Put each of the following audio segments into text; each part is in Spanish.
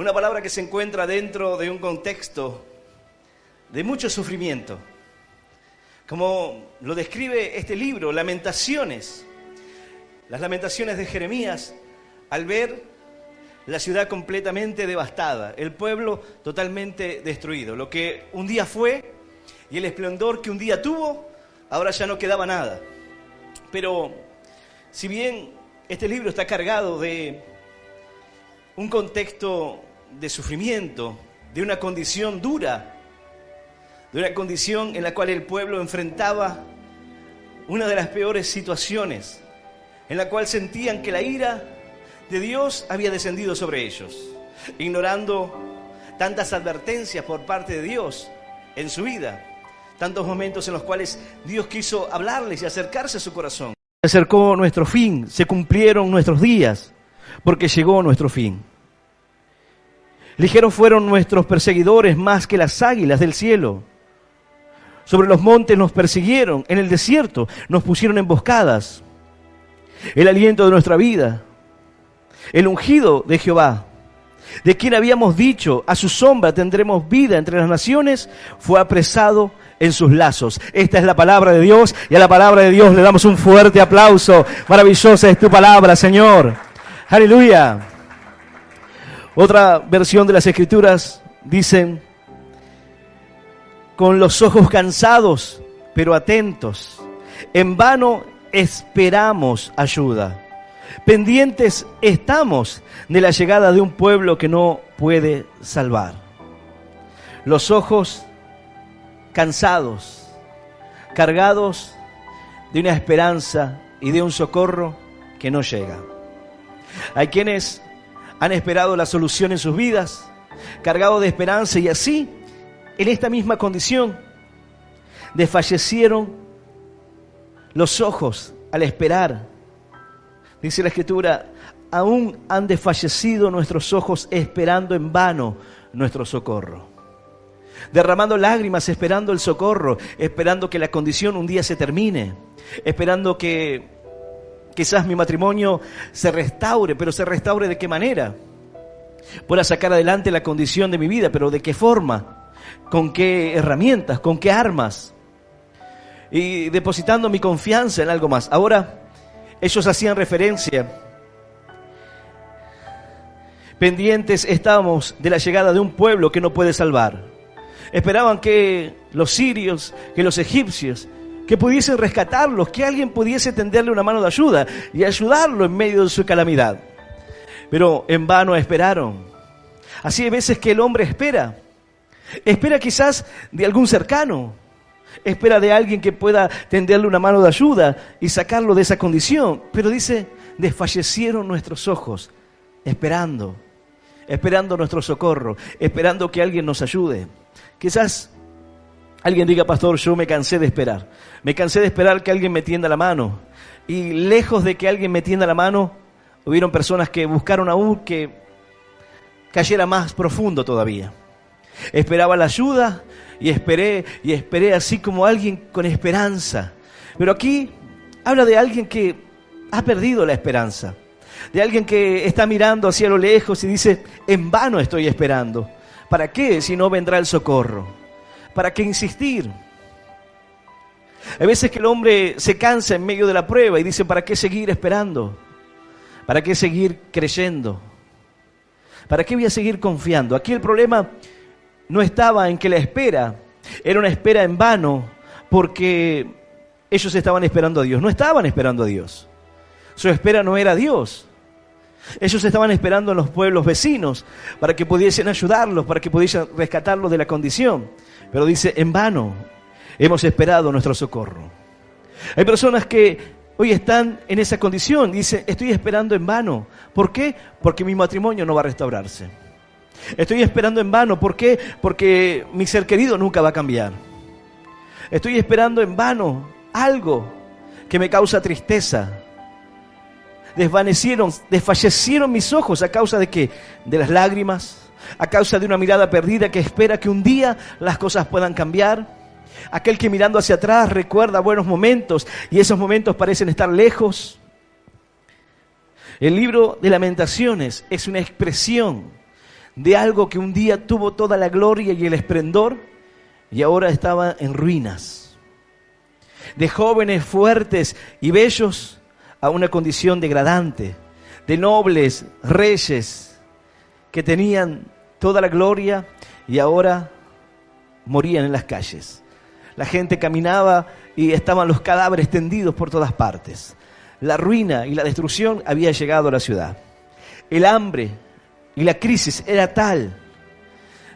Una palabra que se encuentra dentro de un contexto de mucho sufrimiento. Como lo describe este libro, Lamentaciones. Las lamentaciones de Jeremías al ver la ciudad completamente devastada, el pueblo totalmente destruido. Lo que un día fue y el esplendor que un día tuvo, ahora ya no quedaba nada. Pero si bien este libro está cargado de un contexto de sufrimiento, de una condición dura, de una condición en la cual el pueblo enfrentaba una de las peores situaciones, en la cual sentían que la ira de Dios había descendido sobre ellos, ignorando tantas advertencias por parte de Dios en su vida, tantos momentos en los cuales Dios quiso hablarles y acercarse a su corazón. Se acercó nuestro fin, se cumplieron nuestros días, porque llegó nuestro fin. Ligeros fueron nuestros perseguidores más que las águilas del cielo. Sobre los montes nos persiguieron, en el desierto nos pusieron emboscadas. El aliento de nuestra vida, el ungido de Jehová, de quien habíamos dicho, a su sombra tendremos vida entre las naciones, fue apresado en sus lazos. Esta es la palabra de Dios, y a la palabra de Dios le damos un fuerte aplauso. Maravillosa es tu palabra, Señor. Aleluya. Otra versión de las Escrituras dicen: con los ojos cansados, pero atentos, en vano esperamos ayuda. Pendientes estamos de la llegada de un pueblo que no puede salvar. Los ojos cansados, cargados de una esperanza y de un socorro que no llega. Hay quienes han esperado la solución en sus vidas, cargados de esperanza, y así, en esta misma condición, desfallecieron los ojos al esperar. Dice la Escritura: aún han desfallecido nuestros ojos esperando en vano nuestro socorro. Derramando lágrimas esperando el socorro, esperando que la condición un día se termine, esperando que quizás mi matrimonio se restaure, pero se restaure ¿de qué manera? Pueda sacar adelante la condición de mi vida, pero ¿de qué forma? ¿Con qué herramientas? ¿Con qué armas? Y depositando mi confianza en algo más. Ahora, ellos hacían referencia: pendientes estábamos de la llegada de un pueblo que no puede salvar. Esperaban que los sirios, que los egipcios, que pudiesen rescatarlos, que alguien pudiese tenderle una mano de ayuda y ayudarlo en medio de su calamidad. Pero en vano esperaron. Así hay veces que el hombre espera quizás de algún cercano, espera de alguien que pueda tenderle una mano de ayuda y sacarlo de esa condición. Pero dice: desfallecieron nuestros ojos, esperando nuestro socorro, esperando que alguien nos ayude. Quizás alguien diga: pastor, yo me cansé de esperar que alguien me tienda la mano. Y lejos de que alguien me tienda la mano, hubieron personas que buscaron aún que cayera más profundo todavía. Esperaba la ayuda y esperé así como alguien con esperanza. Pero aquí habla de alguien que ha perdido la esperanza, de alguien que está mirando hacia lo lejos y dice: en vano estoy esperando. ¿Para qué si no vendrá el socorro? ¿Para qué insistir? Hay veces que el hombre se cansa en medio de la prueba y dice: ¿para qué seguir esperando? ¿Para qué seguir creyendo? ¿Para qué voy a seguir confiando? Aquí el problema no estaba en que la espera era una espera en vano, porque ellos estaban esperando a Dios. No estaban esperando a Dios. Su espera no era Dios. Ellos estaban esperando en los pueblos vecinos para que pudiesen ayudarlos, para que pudiesen rescatarlos de la condición. Pero dice: en vano hemos esperado nuestro socorro. Hay personas que hoy están en esa condición. Dice: estoy esperando en vano. ¿Por qué? Porque mi matrimonio no va a restaurarse. Estoy esperando en vano. ¿Por qué? Porque mi ser querido nunca va a cambiar. Estoy esperando en vano algo que me causa tristeza. Desfallecieron mis ojos. ¿A causa de qué? De las lágrimas, a causa de una mirada perdida que espera que un día las cosas puedan cambiar. Aquel que mirando hacia atrás recuerda buenos momentos y esos momentos parecen estar lejos. El libro de Lamentaciones es una expresión de algo que un día tuvo toda la gloria y el esplendor y ahora estaba en ruinas. De jóvenes fuertes y bellos a una condición degradante. De nobles, reyes que tenían toda la gloria y ahora morían en las calles. La gente caminaba y estaban los cadáveres tendidos por todas partes. La ruina y la destrucción había llegado a la ciudad. El hambre y la crisis era tal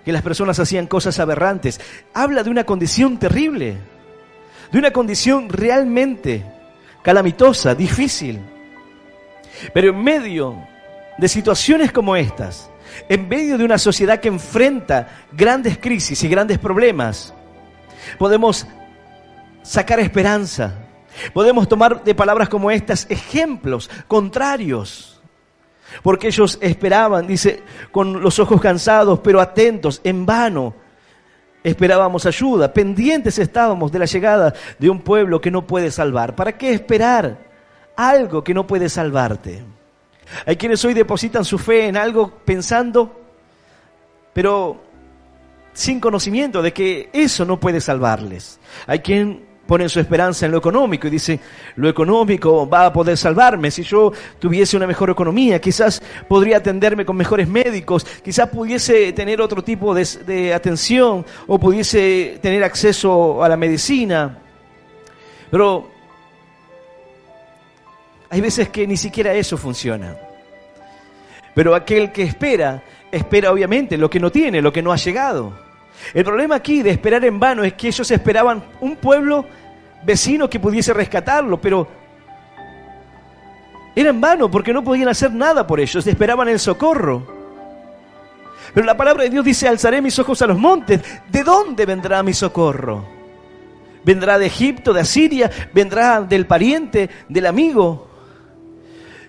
que las personas hacían cosas aberrantes. Habla de una condición terrible, de una condición realmente calamitosa, difícil. Pero en medio de situaciones como estas, en medio de una sociedad que enfrenta grandes crisis y grandes problemas, podemos sacar esperanza. Podemos tomar de palabras como estas ejemplos contrarios. Porque ellos esperaban, dice, con los ojos cansados, pero atentos, en vano. Esperábamos ayuda, pendientes estábamos de la llegada de un pueblo que no puede salvar. ¿Para qué esperar algo que no puede salvarte? Hay quienes hoy depositan su fe en algo pensando, pero sin conocimiento de que eso no puede salvarles. Hay quien pone su esperanza en lo económico y dice, lo económico va a poder salvarme. Si yo tuviese una mejor economía, quizás podría atenderme con mejores médicos, quizás pudiese tener otro tipo de atención o pudiese tener acceso a la medicina. Pero hay veces que ni siquiera eso funciona. Pero aquel que espera obviamente lo que no tiene, lo que no ha llegado. El problema aquí de esperar en vano es que ellos esperaban un pueblo vecino que pudiese rescatarlo, pero era en vano porque no podían hacer nada por ellos, esperaban el socorro. Pero la palabra de Dios dice, alzaré mis ojos a los montes. ¿De dónde vendrá mi socorro? ¿Vendrá de Egipto, de Asiria? ¿Vendrá del pariente, del amigo?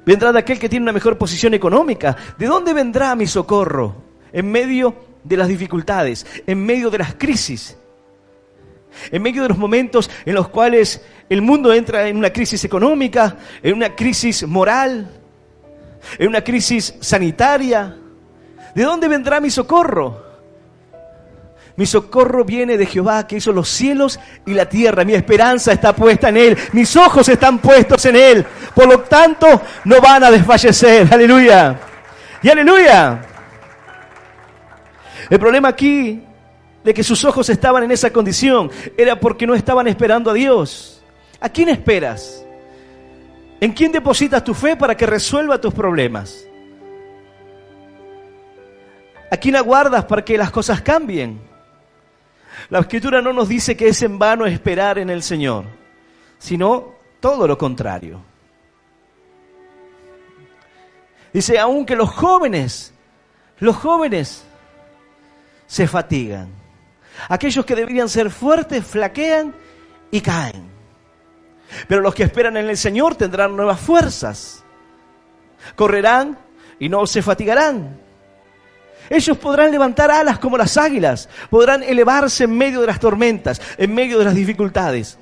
¿Vendrá de aquel que tiene una mejor posición económica? ¿De dónde vendrá mi socorro? En medio de las dificultades, en medio de las crisis, en medio de los momentos en los cuales el mundo entra en una crisis económica, en una crisis moral, en una crisis sanitaria. ¿De dónde vendrá mi socorro? Mi socorro viene de Jehová, que hizo los cielos y la tierra. Mi esperanza está puesta en Él. Mis ojos están puestos en Él. Por lo tanto, no van a desfallecer. ¡Aleluya! ¡Y aleluya! El problema aquí de que sus ojos estaban en esa condición era porque no estaban esperando a Dios. ¿A quién esperas? ¿En quién depositas tu fe para que resuelva tus problemas? ¿A quién aguardas para que las cosas cambien? La Escritura no nos dice que es en vano esperar en el Señor, sino todo lo contrario. Dice, aunque los jóvenes se fatigan. Aquellos que deberían ser fuertes flaquean y caen. Pero los que esperan en el Señor tendrán nuevas fuerzas. Correrán y no se fatigarán. Ellos podrán levantar alas como las águilas. Podrán elevarse en medio de las tormentas, en medio de las dificultades.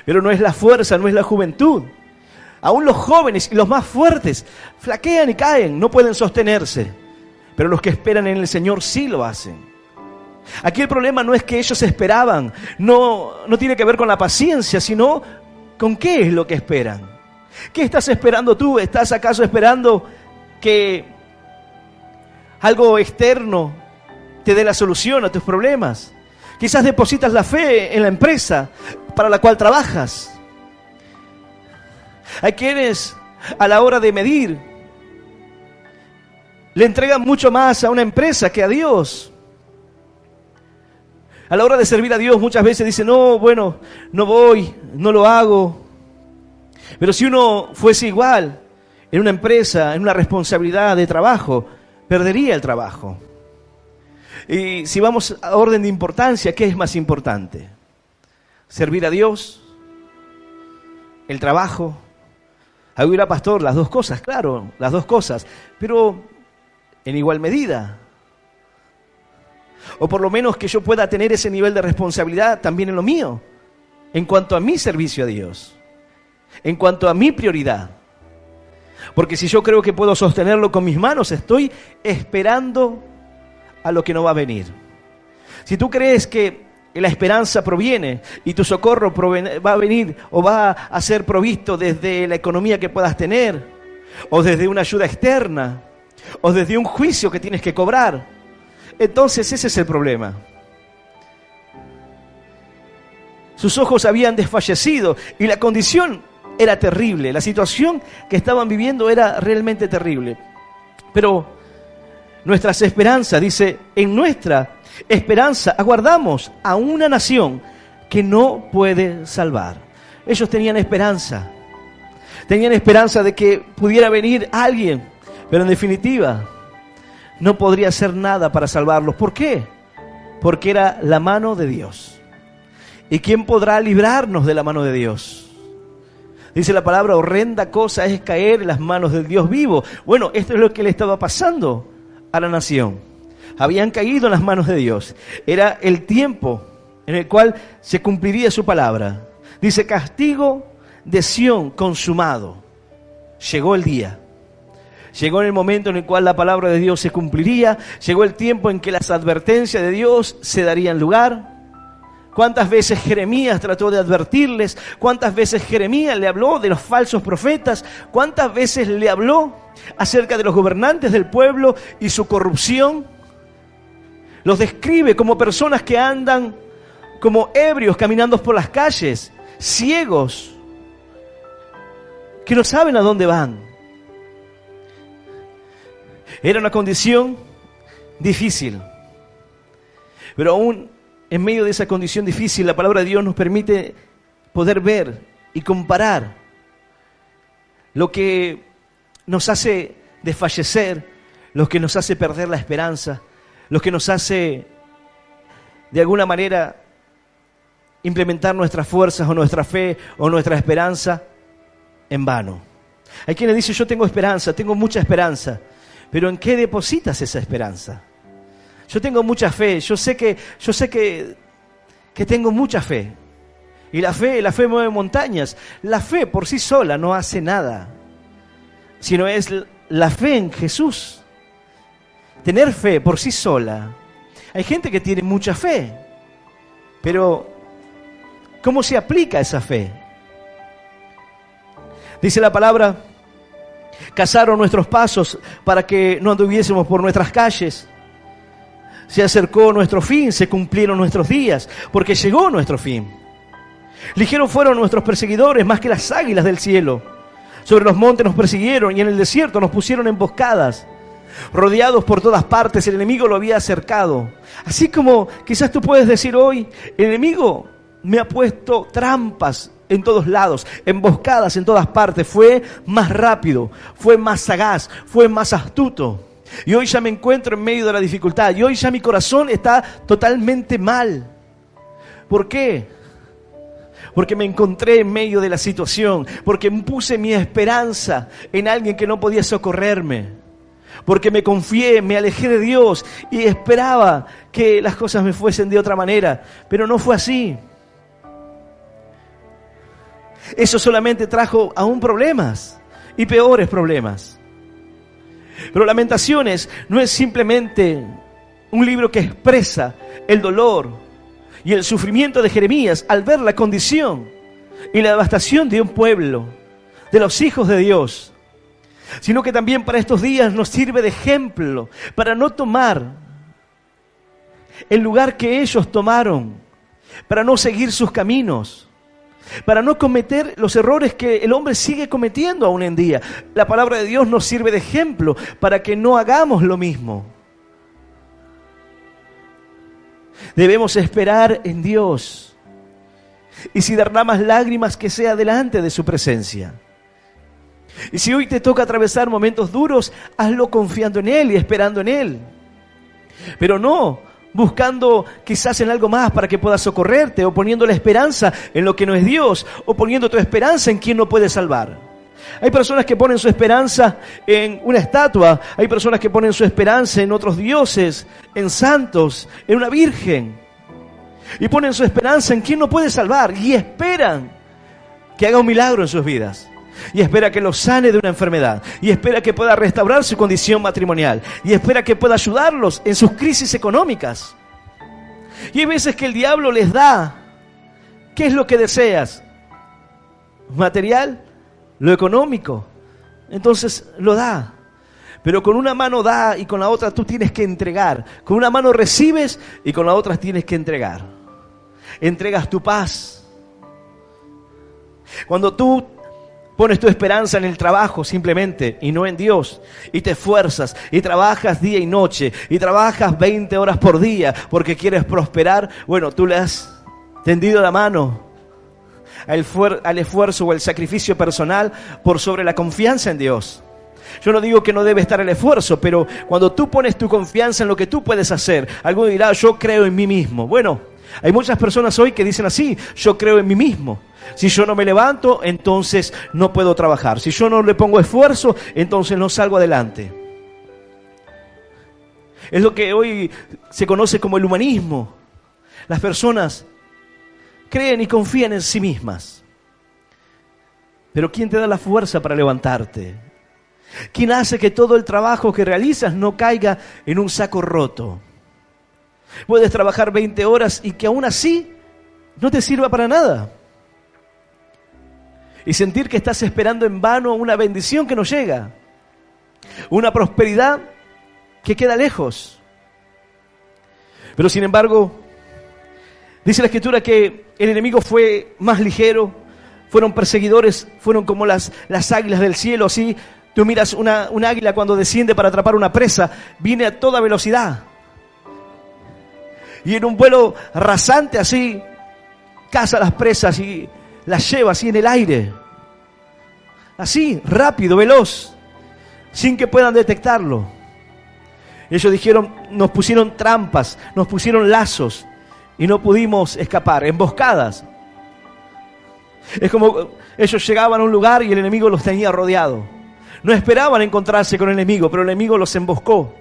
Pero no es la fuerza, no es la juventud. Aún los jóvenes y los más fuertes flaquean y caen, no pueden sostenerse. Pero los que esperan en el Señor sí lo hacen. Aquí el problema no es que ellos esperaban, no tiene que ver con la paciencia, sino con qué es lo que esperan. ¿Qué estás esperando tú? ¿Estás acaso esperando que algo externo te dé la solución a tus problemas? Quizás depositas la fe en la empresa para la cual trabajas. Hay quienes a la hora de medir le entregan mucho más a una empresa que a Dios. A la hora de servir a Dios muchas veces dicen, no, bueno, no voy, no lo hago. Pero si uno fuese igual en una empresa, en una responsabilidad de trabajo, perdería el trabajo. Y si vamos a orden de importancia, ¿qué es más importante? ¿Servir a Dios? ¿El trabajo? Ahora, pastor, las dos cosas, claro, las dos cosas, pero en igual medida. O por lo menos que yo pueda tener ese nivel de responsabilidad también en lo mío, en cuanto a mi servicio a Dios, en cuanto a mi prioridad. Porque si yo creo que puedo sostenerlo con mis manos, estoy esperando a lo que no va a venir. Si tú crees que la esperanza proviene y tu socorro va a venir o va a ser provisto desde la economía que puedas tener, o desde una ayuda externa, o desde un juicio que tienes que cobrar, entonces ese es el problema. Sus ojos habían desfallecido y la condición era terrible. La situación que estaban viviendo era realmente terrible. Pero nuestras esperanzas, dice, en nuestra esperanza aguardamos a una nación que no puede salvar. Ellos tenían esperanza de que pudiera venir alguien, pero en definitiva no podría hacer nada para salvarlos. ¿Por qué? Porque era la mano de Dios. ¿Y quién podrá librarnos de la mano de Dios? Dice la palabra, horrenda cosa es caer en las manos del Dios vivo. Bueno, esto es lo que le estaba pasando a la nación. Habían caído en las manos de Dios. Era el tiempo en el cual se cumpliría su palabra. Dice, castigo de Sión consumado. Llegó el día. Llegó en el momento en el cual la palabra de Dios se cumpliría. Llegó el tiempo en que las advertencias de Dios se darían lugar. ¿Cuántas veces Jeremías trató de advertirles? ¿Cuántas veces Jeremías le habló de los falsos profetas? ¿Cuántas veces le habló acerca de los gobernantes del pueblo y su corrupción? Los describe como personas que andan como ebrios caminando por las calles, ciegos, que no saben a dónde van. Era una condición difícil, pero aún en medio de esa condición difícil, la palabra de Dios nos permite poder ver y comparar lo que nos hace desfallecer, lo que nos hace perder la esperanza, lo que nos hace, de alguna manera, implementar nuestras fuerzas o nuestra fe o nuestra esperanza en vano. Hay quienes dicen, yo tengo esperanza, tengo mucha esperanza, pero ¿en qué depositas esa esperanza? Yo tengo mucha fe, yo sé que tengo mucha fe. Y la fe mueve montañas. La fe por sí sola no hace nada, sino es la fe en Jesús. Tener fe por sí sola. Hay gente que tiene mucha fe, pero ¿cómo se aplica esa fe? Dice la palabra, cazaron nuestros pasos para que no anduviésemos por nuestras calles. Se acercó nuestro fin, se cumplieron nuestros días, porque llegó nuestro fin. Ligeros fueron nuestros perseguidores, más que las águilas del cielo. Sobre los montes nos persiguieron y en el desierto nos pusieron emboscadas. Rodeados por todas partes, el enemigo lo había acercado. Así como quizás tú puedes decir hoy, el enemigo me ha puesto trampas en todos lados, emboscadas en todas partes. Fue más rápido, fue más sagaz, fue más astuto. Y hoy ya me encuentro en medio de la dificultad. Y hoy ya mi corazón está totalmente mal. ¿Por qué? Porque me encontré en medio de la situación. Porque puse mi esperanza en alguien que no podía socorrerme. Porque me confié, me alejé de Dios y esperaba que las cosas me fuesen de otra manera. Pero no fue así. Eso solamente trajo aún problemas y peores problemas. Pero Lamentaciones no es simplemente un libro que expresa el dolor y el sufrimiento de Jeremías al ver la condición y la devastación de un pueblo, de los hijos de Dios, sino que también para estos días nos sirve de ejemplo para no tomar el lugar que ellos tomaron, para no seguir sus caminos, para no cometer los errores que el hombre sigue cometiendo aún en día. La palabra de Dios nos sirve de ejemplo para que no hagamos lo mismo. Debemos esperar en Dios. Y si derramas lágrimas, que sea delante de su presencia. Y si hoy te toca atravesar momentos duros, hazlo confiando en Él y esperando en Él. Pero no buscando quizás en algo más para que pueda socorrerte, o poniendo la esperanza en lo que no es Dios, o poniendo tu esperanza en quien no puede salvar. Hay personas que ponen su esperanza en una estatua, hay personas que ponen su esperanza en otros dioses, en santos, en una virgen, y ponen su esperanza en quien no puede salvar, y esperan que haga un milagro en sus vidas. y espera que lo sane de una enfermedad, y espera que pueda restaurar su condición matrimonial, y espera que pueda ayudarlos en sus crisis económicas. Y hay veces que el diablo les da, ¿qué es lo que deseas? ¿Material? ¿Lo económico? Entonces lo da. Pero con una mano da y con la otra tú tienes que entregar. Con una mano recibes y con la otra tienes que entregar. Entregas tu paz. Cuando tú pones tu esperanza en el trabajo simplemente y no en Dios, y te esfuerzas y trabajas día y noche y trabajas 20 horas por día porque quieres prosperar, bueno, tú le has tendido la mano al esfuerzo o al sacrificio personal por sobre la confianza en Dios. Yo no digo que no debe estar el esfuerzo, pero cuando tú pones tu confianza en lo que tú puedes hacer, alguno dirá, yo creo en mí mismo. Bueno, hay muchas personas hoy que dicen así, yo creo en mí mismo. Si yo no me levanto, entonces no puedo trabajar. Si yo no le pongo esfuerzo, entonces no salgo adelante. Es lo que hoy se conoce como el humanismo. Las personas creen y confían en sí mismas. Pero ¿quién te da la fuerza para levantarte? ¿Quién hace que todo el trabajo que realizas no caiga en un saco roto? Puedes trabajar 20 horas y que aún así no te sirva para nada. Y sentir que estás esperando en vano una bendición que no llega. Una prosperidad que queda lejos. Pero sin embargo, dice la Escritura que el enemigo fue más ligero, fueron perseguidores, fueron como las águilas del cielo, así. Tú miras un águila cuando desciende para atrapar una presa, viene a toda velocidad. Y en un vuelo rasante así, caza las presas y las lleva así en el aire. Así, rápido, veloz, sin que puedan detectarlo. Ellos dijeron, nos pusieron trampas, nos pusieron lazos y no pudimos escapar, emboscadas. Es como ellos llegaban a un lugar y el enemigo los tenía rodeado. No esperaban encontrarse con el enemigo, pero el enemigo los emboscó.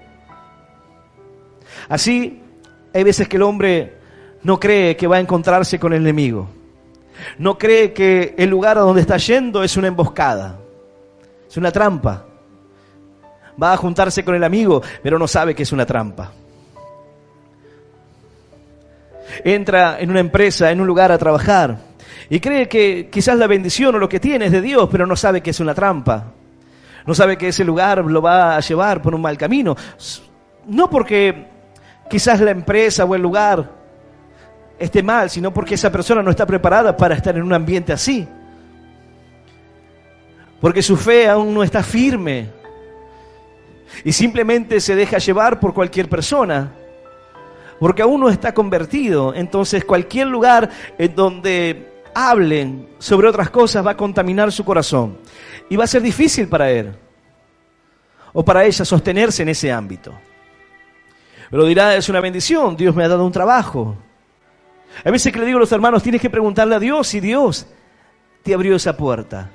Así, hay veces que el hombre no cree que va a encontrarse con el enemigo. No cree que el lugar a donde está yendo es una emboscada. Es una trampa. Va a juntarse con el amigo, pero no sabe que es una trampa. Entra en una empresa, en un lugar a trabajar, y cree que quizás la bendición o lo que tiene es de Dios, pero no sabe que es una trampa. No sabe que ese lugar lo va a llevar por un mal camino. No porque quizás la empresa o el lugar esté mal, sino porque esa persona no está preparada para estar en un ambiente así. Porque su fe aún no está firme. Y simplemente se deja llevar por cualquier persona. Porque aún no está convertido. Entonces cualquier lugar en donde hablen sobre otras cosas va a contaminar su corazón. Y va a ser difícil para él o para ella sostenerse en ese ámbito. Pero dirá, es una bendición, Dios me ha dado un trabajo. A veces que le digo a los hermanos, tienes que preguntarle a Dios si Dios te abrió esa puerta.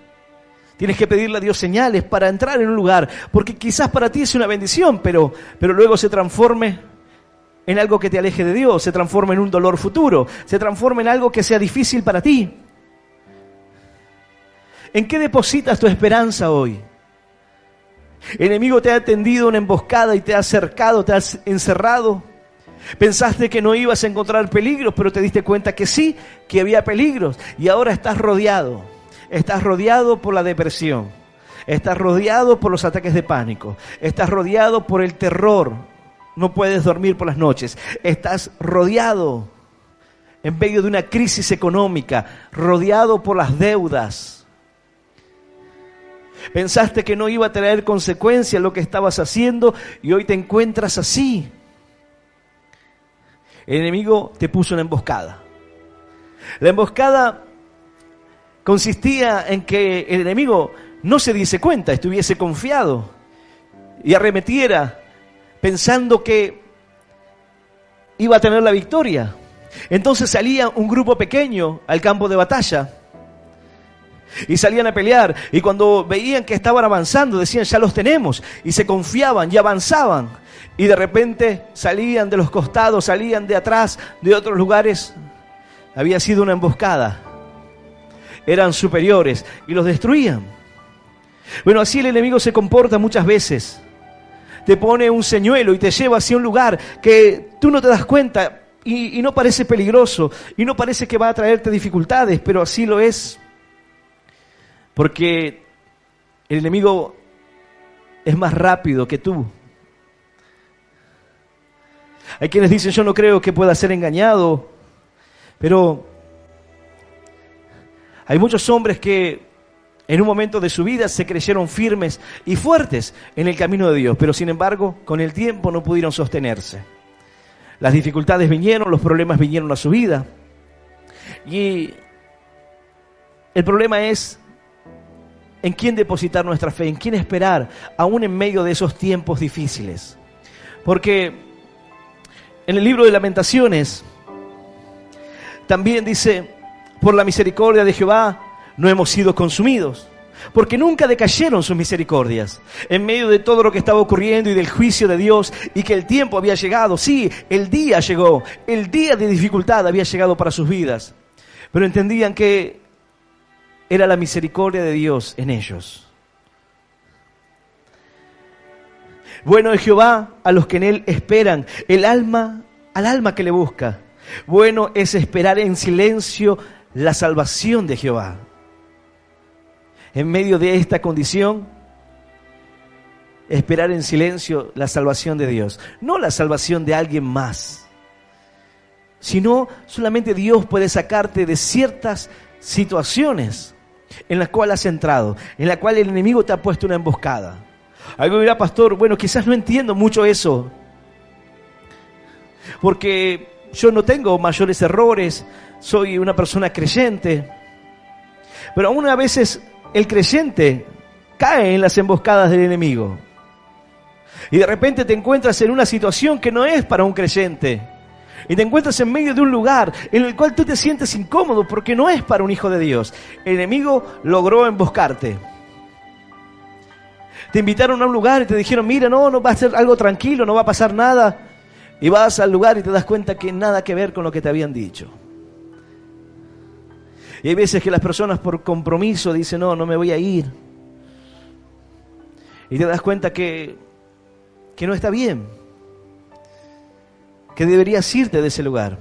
Tienes que pedirle a Dios señales para entrar en un lugar, porque quizás para ti es una bendición, pero luego se transforme en algo que te aleje de Dios, se transforme en un dolor futuro, se transforme en algo que sea difícil para ti. ¿En qué depositas tu esperanza hoy? El enemigo te ha tendido una emboscada y te ha cercado, te has encerrado. Pensaste que no ibas a encontrar peligros, pero te diste cuenta que sí, que había peligros. Y ahora estás rodeado. Estás rodeado por la depresión. Estás rodeado por los ataques de pánico. Estás rodeado por el terror. No puedes dormir por las noches. Estás rodeado en medio de una crisis económica, rodeado por las deudas. Pensaste que no iba a traer consecuencias lo que estabas haciendo y hoy te encuentras así. El enemigo te puso una emboscada. La emboscada consistía en que el enemigo no se diese cuenta, estuviese confiado y arremetiera pensando que iba a tener la victoria. Entonces salía un grupo pequeño al campo de batalla y salían a pelear, y cuando veían que estaban avanzando decían, ya los tenemos, y se confiaban y avanzaban, y de repente salían de los costados, salían de atrás, de otros lugares. Había sido una emboscada, eran superiores y los destruían. Bueno, así el enemigo se comporta muchas veces. Te pone un señuelo y te lleva hacia un lugar que tú no te das cuenta y no parece peligroso y no parece que va a traerte dificultades, pero así lo es. Porque el enemigo es más rápido que tú. Hay quienes dicen, yo no creo que pueda ser engañado, pero hay muchos hombres que en un momento de su vida se creyeron firmes y fuertes en el camino de Dios, pero sin embargo, con el tiempo no pudieron sostenerse. Las dificultades vinieron, los problemas vinieron a su vida. Y el problema es en quién depositar nuestra fe, en quién esperar, aún en medio de esos tiempos difíciles. Porque en el libro de Lamentaciones también dice, por la misericordia de Jehová no hemos sido consumidos, porque nunca decayeron sus misericordias. En medio de todo lo que estaba ocurriendo y del juicio de Dios y que el tiempo había llegado, sí, el día llegó, el día de dificultad había llegado para sus vidas, pero entendían que era la misericordia de Dios en ellos. Bueno es Jehová a los que en Él esperan, al alma que le busca. Bueno es esperar en silencio la salvación de Jehová. En medio de esta condición, esperar en silencio la salvación de Dios. No la salvación de alguien más, sino solamente Dios puede sacarte de ciertas situaciones en las cuales has entrado, en las cuales el enemigo te ha puesto una emboscada. Algo dirá, pastor, bueno, quizás no entiendo mucho eso, porque yo no tengo mayores errores, soy una persona creyente, pero aún a veces el creyente cae en las emboscadas del enemigo. Y de repente te encuentras en una situación que no es para un creyente. Y te encuentras en medio de un lugar en el cual tú te sientes incómodo porque no es para un hijo de Dios. El enemigo logró emboscarte. Te invitaron a un lugar y te dijeron, mira, no va a ser algo tranquilo, no va a pasar nada. Y vas al lugar y te das cuenta que nada que ver con lo que te habían dicho. Y hay veces que las personas por compromiso dicen, no me voy a ir. Y te das cuenta que no está bien, que deberías irte de ese lugar.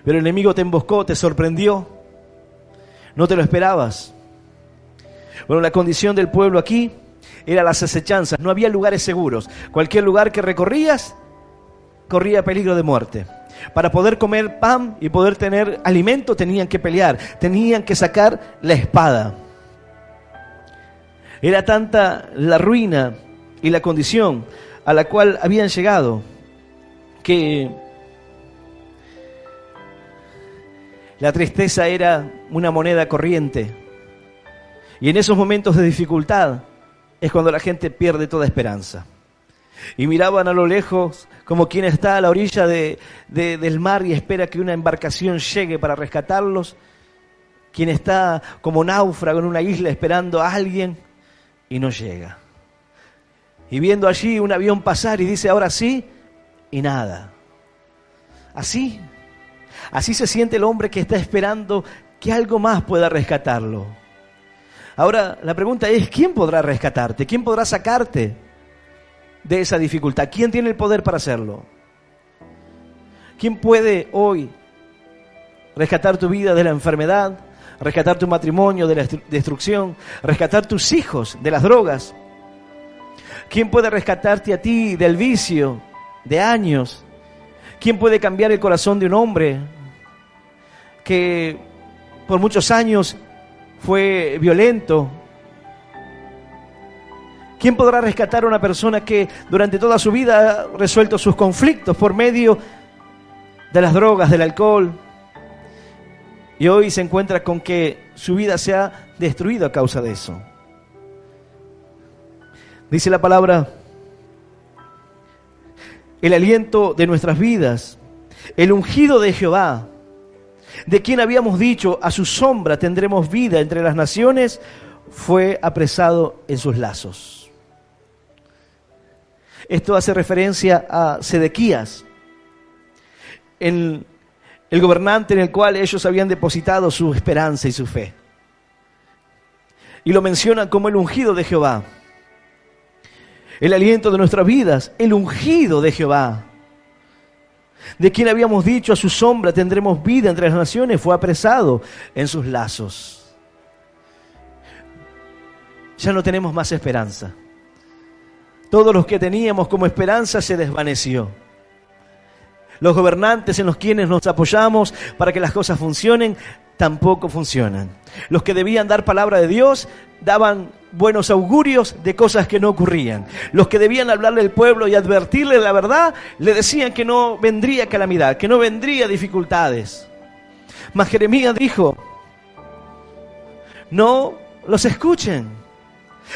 Pero el enemigo te emboscó, te sorprendió, no te lo esperabas. Bueno, la condición del pueblo aquí era las acechanzas, no había lugares seguros. Cualquier lugar que recorrías corría peligro de muerte. Para poder comer pan y poder tener alimento tenían que pelear, tenían que sacar la espada. Era tanta la ruina y la condición a la cual habían llegado que la tristeza era una moneda corriente. Y en esos momentos de dificultad es cuando la gente pierde toda esperanza. Y miraban a lo lejos como quien está a la orilla del mar y espera que una embarcación llegue para rescatarlos. Quien está como náufrago en una isla esperando a alguien y no llega. Y viendo allí un avión pasar y dice ahora sí y nada. Así se siente el hombre que está esperando que algo más pueda rescatarlo. Ahora la pregunta es, ¿quién podrá rescatarte? ¿Quién podrá sacarte de esa dificultad? ¿Quién tiene el poder para hacerlo? ¿Quién puede hoy rescatar tu vida de la enfermedad, rescatar tu matrimonio de la destrucción, rescatar tus hijos de las drogas? ¿Quién puede rescatarte a ti del vicio de años? ¿Quién puede cambiar el corazón de un hombre que por muchos años fue violento? ¿Quién podrá rescatar a una persona que durante toda su vida ha resuelto sus conflictos por medio de las drogas, del alcohol? Y hoy se encuentra con que su vida se ha destruido a causa de eso. Dice la palabra, el aliento de nuestras vidas, el ungido de Jehová, de quien habíamos dicho, a su sombra tendremos vida entre las naciones, fue apresado en sus lazos. Esto hace referencia a Sedequías, el gobernante en el cual ellos habían depositado su esperanza y su fe. Y lo menciona como el ungido de Jehová. El aliento de nuestras vidas, el ungido de Jehová. De quien habíamos dicho, a su sombra tendremos vida entre las naciones, fue apresado en sus lazos. Ya no tenemos más esperanza. Todos los que teníamos como esperanza se desvaneció. Los gobernantes en los quienes nos apoyamos para que las cosas funcionen, tampoco funcionan. Los que debían dar palabra de Dios, daban buenos augurios de cosas que no ocurrían. Los que debían hablarle al pueblo y advertirle la verdad, le decían que no vendría calamidad, que no vendría dificultades. Mas Jeremías dijo, no los escuchen,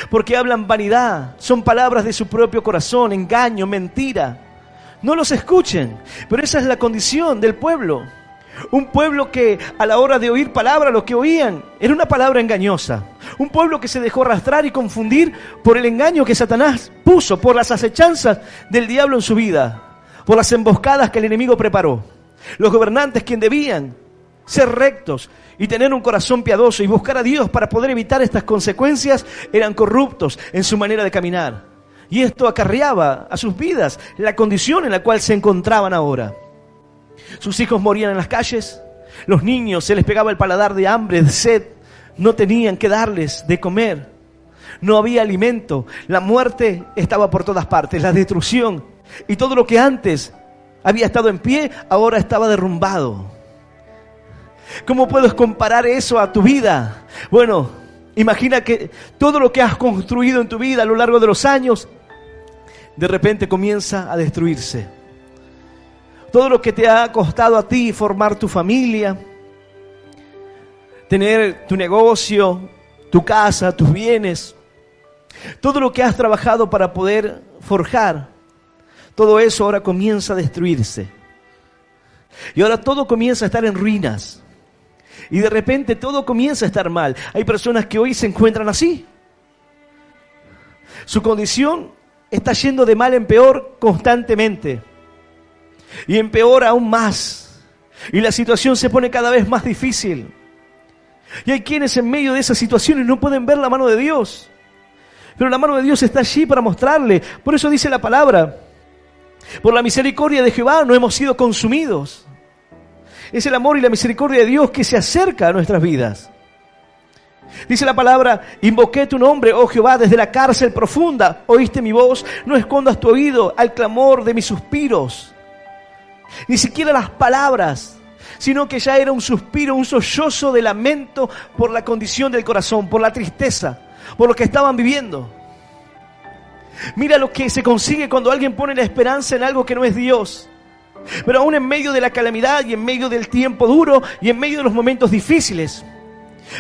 porque hablan vanidad, son palabras de su propio corazón, engaño, mentira. No los escuchen, pero esa es la condición del pueblo. Un pueblo que a la hora de oír palabra, lo que oían era una palabra engañosa. Un pueblo que se dejó arrastrar y confundir por el engaño que Satanás puso, por las acechanzas del diablo en su vida, por las emboscadas que el enemigo preparó. Los gobernantes, quien debían ser rectos y tener un corazón piadoso y buscar a Dios para poder evitar estas consecuencias, eran corruptos en su manera de caminar. Y esto acarreaba a sus vidas la condición en la cual se encontraban ahora. Sus hijos morían en las calles, los niños se les pegaba el paladar de hambre, de sed, no tenían que darles de comer, no había alimento, la muerte estaba por todas partes, la destrucción, y todo lo que antes había estado en pie, ahora estaba derrumbado. ¿Cómo puedes comparar eso a tu vida? Bueno, imagina que todo lo que has construido en tu vida a lo largo de los años, de repente comienza a destruirse. Todo lo que te ha costado a ti formar tu familia, tener tu negocio, tu casa, tus bienes, todo lo que has trabajado para poder forjar, todo eso ahora comienza a destruirse. Y ahora todo comienza a estar en ruinas. Y de repente todo comienza a estar mal. Hay personas que hoy se encuentran así. Su condición está yendo de mal en peor constantemente. Y empeora aún más. Y la situación se pone cada vez más difícil. Y hay quienes en medio de esas situaciones no pueden ver la mano de Dios. Pero la mano de Dios está allí para mostrarle. Por eso dice la palabra: por la misericordia de Jehová no hemos sido consumidos. Es el amor y la misericordia de Dios que se acerca a nuestras vidas. Dice la palabra: invoqué tu nombre, oh Jehová, desde la cárcel profunda. Oíste mi voz, no escondas tu oído al clamor de mis suspiros. Ni siquiera las palabras, sino que ya era un suspiro, un sollozo de lamento por la condición del corazón, por la tristeza, por lo que estaban viviendo. Mira lo que se consigue cuando alguien pone la esperanza en algo que no es Dios. Pero aún en medio de la calamidad y en medio del tiempo duro y en medio de los momentos difíciles,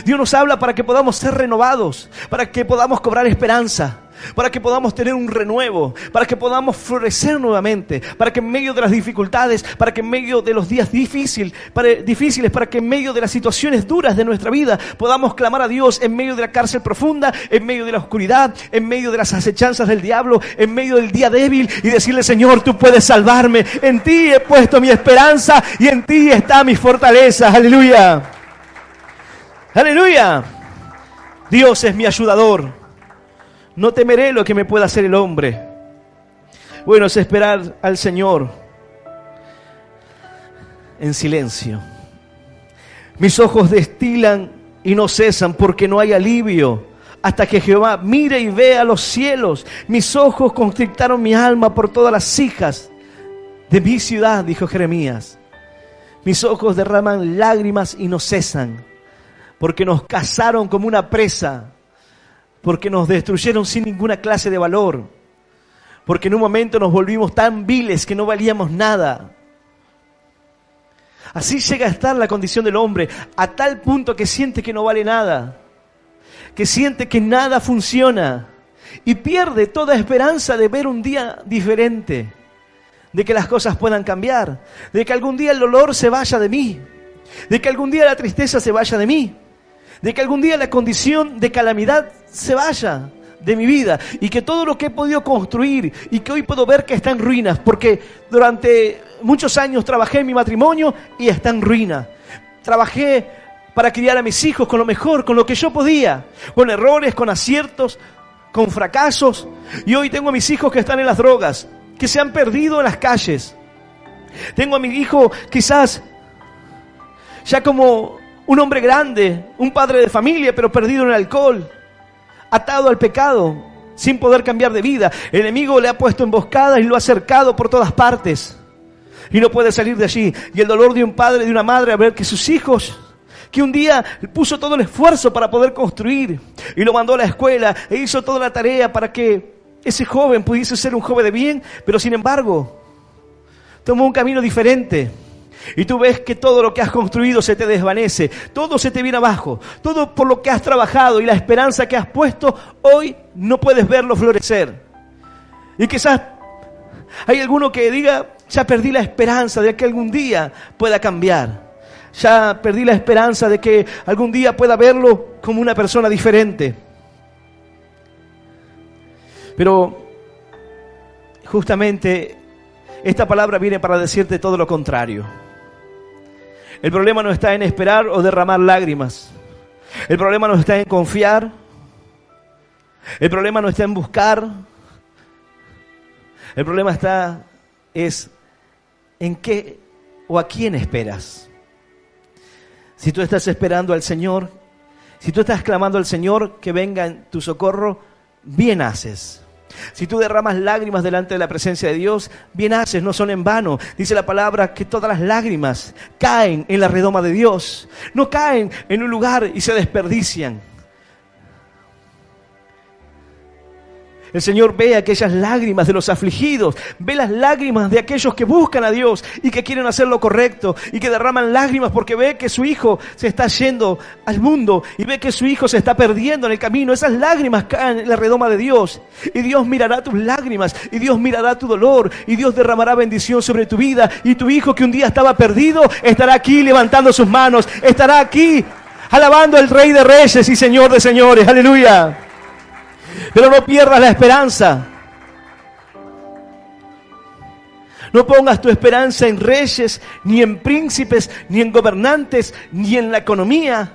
Dios nos habla para que podamos ser renovados, para que podamos cobrar esperanza, para que podamos tener un renuevo, para que podamos florecer nuevamente, para que en medio de las dificultades, para que en medio de los días difíciles, para que en medio de las situaciones duras de nuestra vida podamos clamar a Dios en medio de la cárcel profunda, en medio de la oscuridad, en medio de las acechanzas del diablo, en medio del día débil, y decirle: Señor, tú puedes salvarme, en ti he puesto mi esperanza y en ti está mi fortaleza. Aleluya, aleluya. Dios es mi ayudador, no temeré lo que me pueda hacer el hombre. Bueno, es esperar al Señor en silencio. Mis ojos destilan y no cesan, porque no hay alivio hasta que Jehová mire y vea los cielos. Mis ojos constrictaron mi alma por todas las hijas de mi ciudad, dijo Jeremías. Mis ojos derraman lágrimas y no cesan, porque nos cazaron como una presa, porque nos destruyeron sin ninguna clase de valor, porque en un momento nos volvimos tan viles que no valíamos nada. Así llega a estar la condición del hombre, a tal punto que siente que no vale nada, que siente que nada funciona y pierde toda esperanza de ver un día diferente, de que las cosas puedan cambiar, de que algún día el dolor se vaya de mí, de que algún día la tristeza se vaya de mí, de que algún día la condición de calamidad se vaya de mi vida, y que todo lo que he podido construir y que hoy puedo ver que está en ruinas, porque durante muchos años trabajé en mi matrimonio y está en ruina. Trabajé para criar a mis hijos con lo mejor, con lo que yo podía, con errores, con aciertos, con fracasos. Y hoy tengo a mis hijos que están en las drogas, que se han perdido en las calles. Tengo a mi hijo quizás ya como un hombre grande, un padre de familia, pero perdido en el alcohol, atado al pecado, sin poder cambiar de vida. El enemigo le ha puesto emboscadas y lo ha cercado por todas partes. Y no puede salir de allí. Y el dolor de un padre, de una madre, a ver que sus hijos, que un día puso todo el esfuerzo para poder construir, y lo mandó a la escuela, e hizo toda la tarea para que ese joven pudiese ser un joven de bien, pero sin embargo, tomó un camino diferente. Y tú ves que todo lo que has construido se te desvanece, todo se te viene abajo, todo por lo que has trabajado y la esperanza que has puesto, hoy no puedes verlo florecer. Y quizás hay alguno que diga, ya perdí la esperanza de que algún día pueda cambiar. Ya perdí la esperanza de que algún día pueda verlo como una persona diferente. Pero justamente esta palabra viene para decirte todo lo contrario. El problema no está en esperar o derramar lágrimas. El problema no está en confiar. El problema no está en buscar. El problema es en qué o a quién esperas. Si tú estás esperando al Señor, si tú estás clamando al Señor que venga en tu socorro, bien haces. Si tú derramas lágrimas delante de la presencia de Dios, bien haces, no son en vano. Dice la palabra que todas las lágrimas caen en la redoma de Dios. No caen en un lugar y se desperdician. El Señor ve aquellas lágrimas de los afligidos, ve las lágrimas de aquellos que buscan a Dios y que quieren hacer lo correcto y que derraman lágrimas porque ve que su hijo se está yendo al mundo y ve que su hijo se está perdiendo en el camino. Esas lágrimas caen en la redoma de Dios y Dios mirará tus lágrimas y Dios mirará tu dolor y Dios derramará bendición sobre tu vida, y tu hijo que un día estaba perdido estará aquí levantando sus manos, estará aquí alabando al Rey de Reyes y Señor de Señores. ¡Aleluya! Pero no pierdas la esperanza. No pongas tu esperanza en reyes, ni en príncipes, ni en gobernantes, ni en la economía.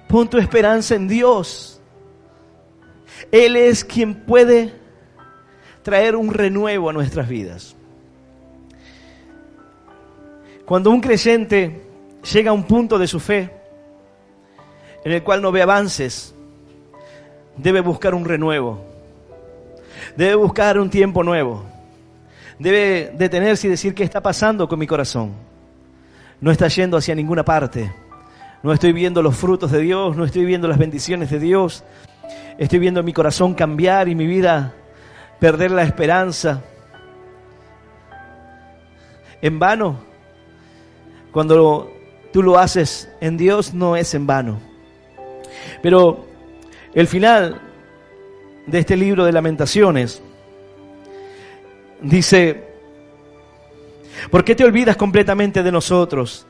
Pon tu esperanza en Dios. Él es quien puede traer un renuevo a nuestras vidas. Cuando un creyente llega a un punto de su fe en el cual no ve avances, debe buscar un renuevo, debe buscar un tiempo nuevo, debe detenerse y decir: ¿qué está pasando con mi corazón? No está yendo hacia ninguna parte, no estoy viendo los frutos de Dios, no estoy viendo las bendiciones de Dios, estoy viendo mi corazón cambiar y mi vida perder la esperanza. En vano, cuando tú lo haces en Dios, no es en vano. Pero el final de este libro de Lamentaciones dice: ¿por qué te olvidas completamente de nosotros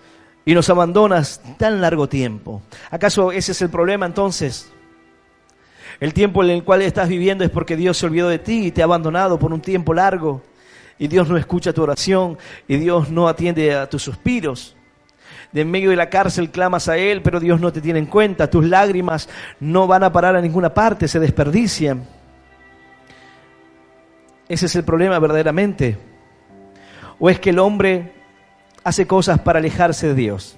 y nos abandonas tan largo tiempo? ¿Acaso ese es el problema entonces? El tiempo en el cual estás viviendo es porque Dios se olvidó de ti y te ha abandonado por un tiempo largo, y Dios no escucha tu oración y Dios no atiende a tus suspiros. De en medio de la cárcel clamas a Él, pero Dios no te tiene en cuenta. Tus lágrimas no van a parar a ninguna parte, se desperdician. Ese es el problema verdaderamente. ¿O es que el hombre hace cosas para alejarse de Dios?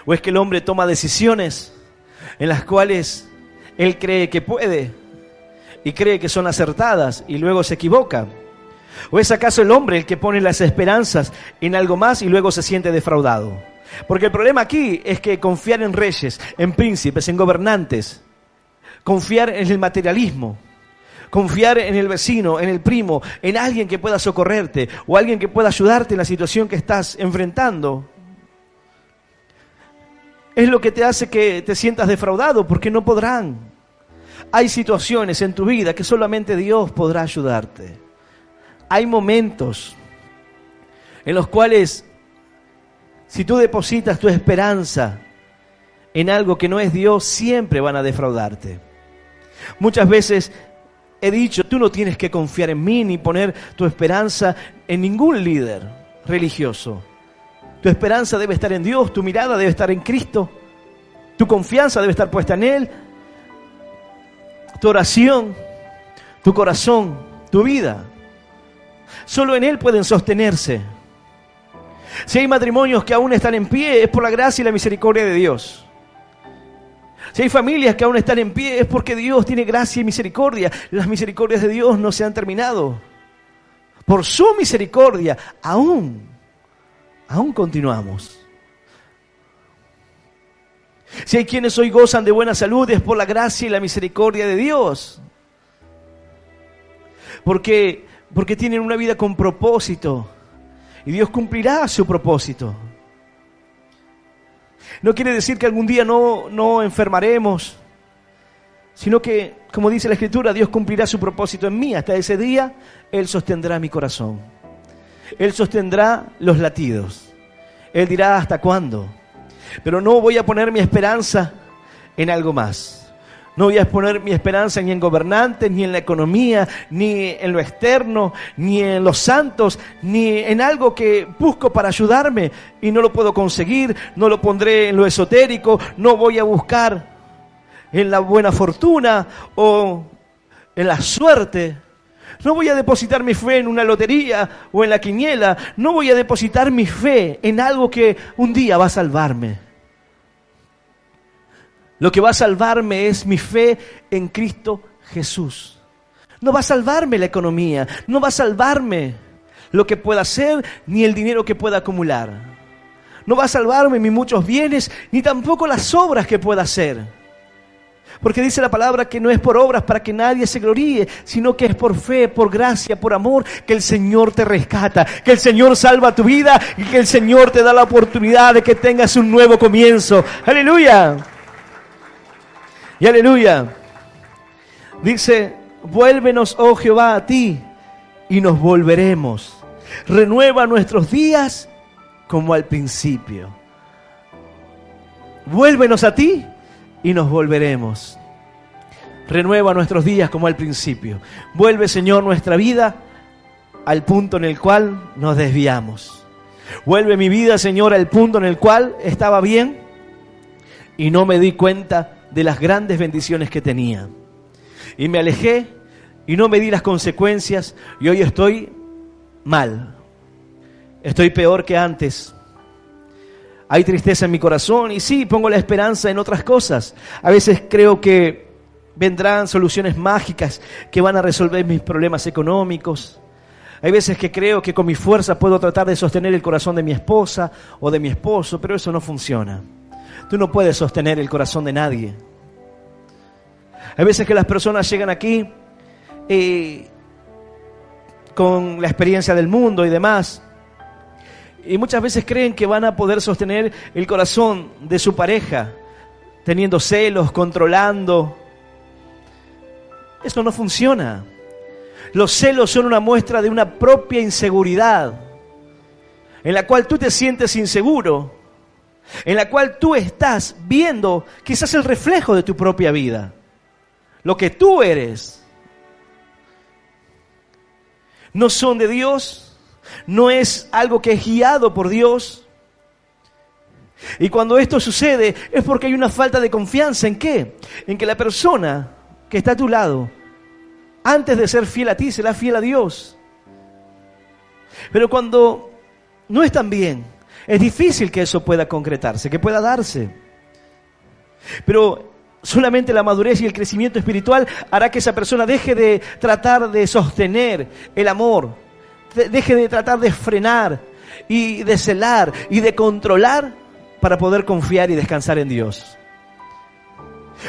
¿O es que el hombre toma decisiones en las cuales él cree que puede y cree que son acertadas y luego se equivoca? ¿O es acaso el hombre el que pone las esperanzas en algo más y luego se siente defraudado? Porque el problema aquí es que confiar en reyes, en príncipes, en gobernantes, confiar en el materialismo, confiar en el vecino, en el primo, en alguien que pueda socorrerte o alguien que pueda ayudarte en la situación que estás enfrentando, es lo que te hace que te sientas defraudado, porque no podrán. Hay situaciones en tu vida que solamente Dios podrá ayudarte. Hay momentos en los cuales, si tú depositas tu esperanza en algo que no es Dios, siempre van a defraudarte. Muchas veces he dicho: tú no tienes que confiar en mí ni poner tu esperanza en ningún líder religioso. Tu esperanza debe estar en Dios, tu mirada debe estar en Cristo, tu confianza debe estar puesta en Él, tu oración, tu corazón, tu vida. Solo en Él pueden sostenerse. Si hay matrimonios que aún están en pie, es por la gracia y la misericordia de Dios. Si hay familias que aún están en pie, es porque Dios tiene gracia y misericordia. Las misericordias de Dios no se han terminado. Por su misericordia, aún continuamos. Si hay quienes hoy gozan de buena salud, es por la gracia y la misericordia de Dios. Porque tienen una vida con propósito. Y Dios cumplirá su propósito. No quiere decir que algún día no enfermaremos, sino que, como dice la Escritura, Dios cumplirá su propósito en mí. Hasta ese día, Él sostendrá mi corazón. Él sostendrá los latidos. Él dirá hasta cuándo. Pero no voy a poner mi esperanza en algo más. No voy a poner mi esperanza ni en gobernantes, ni en la economía, ni en lo externo, ni en los santos, ni en algo que busco para ayudarme y no lo puedo conseguir. No lo pondré en lo esotérico, no voy a buscar en la buena fortuna o en la suerte. No voy a depositar mi fe en una lotería o en la quiniela. No voy a depositar mi fe en algo que un día va a salvarme. Lo que va a salvarme es mi fe en Cristo Jesús. No va a salvarme la economía, no va a salvarme lo que pueda hacer, ni el dinero que pueda acumular. No va a salvarme mis muchos bienes, ni tampoco las obras que pueda hacer. Porque dice la palabra que no es por obras para que nadie se gloríe, sino que es por fe, por gracia, por amor, que el Señor te rescata, que el Señor salva tu vida y que el Señor te da la oportunidad de que tengas un nuevo comienzo. ¡Aleluya! Y aleluya. Dice, vuélvenos, oh Jehová, a ti, y nos volveremos. Renueva nuestros días como al principio. Vuélvenos a ti y nos volveremos. Renueva nuestros días como al principio. Vuelve, Señor, nuestra vida al punto en el cual nos desviamos. Vuelve mi vida, Señor, al punto en el cual estaba bien y no me di cuenta de las grandes bendiciones que tenía. Y me alejé y no me di las consecuencias y hoy estoy mal. Estoy peor que antes. Hay tristeza en mi corazón y sí, pongo la esperanza en otras cosas. A veces creo que vendrán soluciones mágicas que van a resolver mis problemas económicos. Hay veces que creo que con mi fuerza puedo tratar de sostener el corazón de mi esposa o de mi esposo, pero eso no funciona. Tú no puedes sostener el corazón de nadie. Hay veces que las personas llegan aquí con la experiencia del mundo y demás, y muchas veces creen que van a poder sostener el corazón de su pareja, teniendo celos, controlando. Eso no funciona. Los celos son una muestra de una propia inseguridad, en la cual tú te sientes inseguro, en la cual tú estás viendo quizás el reflejo de tu propia vida, lo que tú eres. No son de Dios, no es algo que es guiado por Dios. Y cuando esto sucede es porque hay una falta de confianza. ¿En qué? En que la persona que está a tu lado, antes de ser fiel a ti, será fiel a Dios. Pero cuando no están bien, es difícil que eso pueda concretarse, que pueda darse. Pero solamente la madurez y el crecimiento espiritual hará que esa persona deje de tratar de sostener el amor, deje de tratar de frenar y de celar y de controlar para poder confiar y descansar en Dios.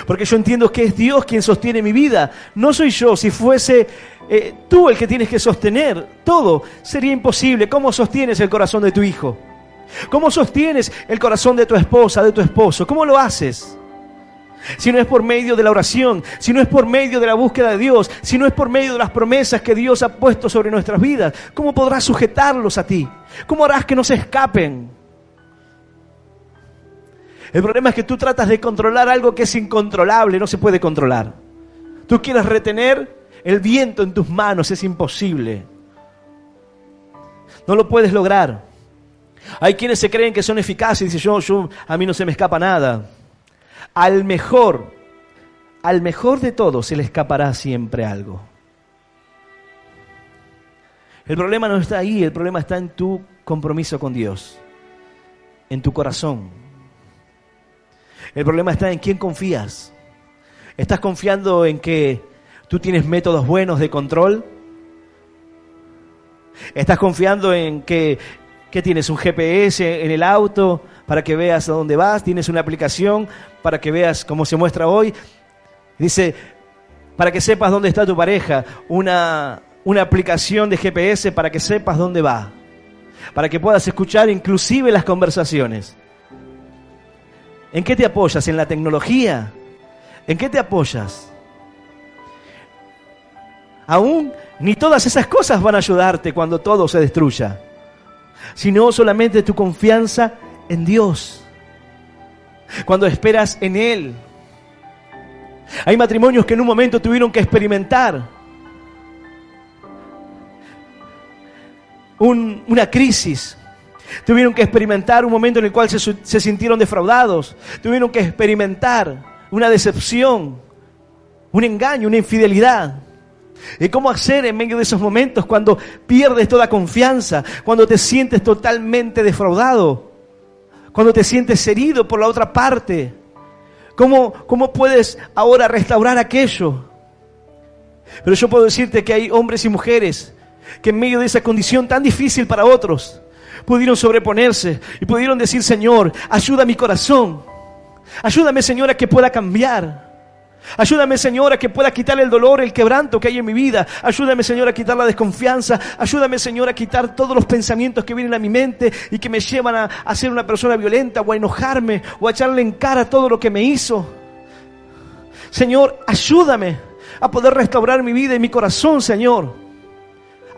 Porque yo entiendo que es Dios quien sostiene mi vida, no soy yo. Si fuese tú el que tienes que sostener todo, sería imposible. ¿Cómo sostienes el corazón de tu hijo? ¿Cómo sostienes el corazón de tu esposa, de tu esposo? ¿Cómo lo haces? Si no es por medio de la oración, si no es por medio de la búsqueda de Dios, si no es por medio de las promesas que Dios ha puesto sobre nuestras vidas, ¿cómo podrás sujetarlos a ti? ¿Cómo harás que no se escapen? El problema es que tú tratas de controlar algo que es incontrolable, no se puede controlar. Tú quieres retener el viento en tus manos, es imposible. No lo puedes lograr. Hay quienes se creen que son eficaces y dicen, a mí no se me escapa nada. Al mejor de todos se le escapará siempre algo. El problema no está ahí, el problema está en tu compromiso con Dios, en tu corazón. El problema está en quién confías. ¿Estás confiando en que tú tienes métodos buenos de control? ¿Estás confiando en que tienes un GPS en el auto para que veas a dónde vas? ¿Tienes una aplicación para que veas cómo se muestra hoy? Dice, para que sepas dónde está tu pareja, una aplicación de GPS para que sepas dónde va, para que puedas escuchar inclusive las conversaciones. ¿En qué te apoyas? ¿En la tecnología? ¿En qué te apoyas? Aún ni todas esas cosas van a ayudarte cuando todo se destruya, sino solamente tu confianza en Dios, cuando esperas en Él. Hay matrimonios que en un momento tuvieron que experimentar una crisis. Tuvieron que experimentar un momento en el cual se sintieron defraudados. Tuvieron que experimentar una decepción, un engaño, una infidelidad. ¿Y cómo hacer en medio de esos momentos cuando pierdes toda confianza, cuando te sientes totalmente defraudado, cuando te sientes herido por la otra parte? ¿Cómo puedes ahora restaurar aquello? Pero yo puedo decirte que hay hombres y mujeres que en medio de esa condición tan difícil para otros, pudieron sobreponerse y pudieron decir, Señor, ayuda a mi corazón. Ayúdame, Señor, a que pueda cambiar. Ayúdame, Señor, a que pueda quitar el dolor, el quebranto que hay en mi vida. Ayúdame, Señor, a quitar la desconfianza. Ayúdame, Señor, a quitar todos los pensamientos que vienen a mi mente y que me llevan a ser una persona violenta o a enojarme o a echarle en cara todo lo que me hizo. Señor, ayúdame a poder restaurar mi vida y mi corazón, Señor.